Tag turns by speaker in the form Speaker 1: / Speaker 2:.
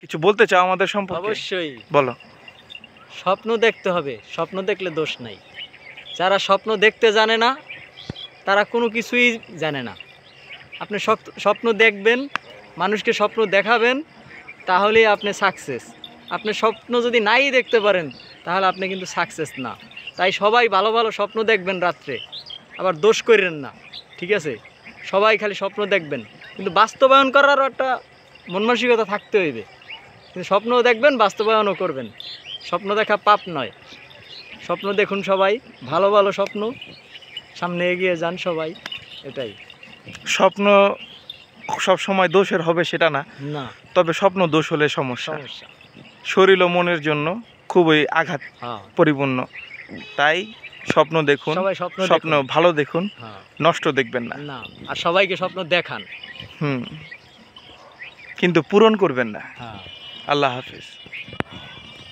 Speaker 1: কিছু বলতে চাও আমাদের সম্পর্কে?
Speaker 2: অবশ্যই
Speaker 1: বলো।
Speaker 2: স্বপ্ন দেখতে হবে, স্বপ্ন দেখলে দোষ নাই। যারা স্বপ্ন দেখতে জানে না তারা কোনো কিছুই জানে না। আপনি স্বপ্ন দেখবেন, মানুষকে স্বপ্ন দেখাবেন, তাহলেই আপনি সাকসেস। আপনি স্বপ্ন যদি নাই দেখতে পারেন তাহলে আপনি কিন্তু সাকসেস না। তাই সবাই ভালো ভালো স্বপ্ন দেখবেন রাত্রে, আবার দোষ করেন না, ঠিক আছে? সবাই খালি স্বপ্ন দেখবেন, কিন্তু বাস্তবায়ন করারও একটা মন মানসিকতা থাকতে হইবে। কিন্তু স্বপ্নও দেখবেন, বাস্তবায়নও করবেন। স্বপ্ন দেখা পাপ নয়। স্বপ্ন দেখুন সবাই, ভালো ভালো স্বপ্ন, সামনে এগিয়ে যান সবাই, এটাই।
Speaker 1: স্বপ্ন সব সময় দোষের হবে সেটা না,
Speaker 2: না,
Speaker 1: তবে স্বপ্ন দোষ হলে সমস্যা।
Speaker 2: সমস্যা।
Speaker 1: শরীর ও মনের জন্য খুবই আঘাত
Speaker 2: হ্যাঁ,
Speaker 1: পরিপূর্ণ। তাই স্বপ্ন দেখুন,
Speaker 2: সবাই স্বপ্ন
Speaker 1: স্বপ্ন
Speaker 2: দেখুন।
Speaker 1: ভালো দেখুন,
Speaker 2: হ্যাঁ,
Speaker 1: নষ্ট দেখবেন না।
Speaker 2: না, আর সবাইকে স্বপ্ন দেখান।
Speaker 1: কিন্তু পূরণ করবেন না।
Speaker 2: হ্যাঁ।
Speaker 1: আল্লাহ হাফিজ।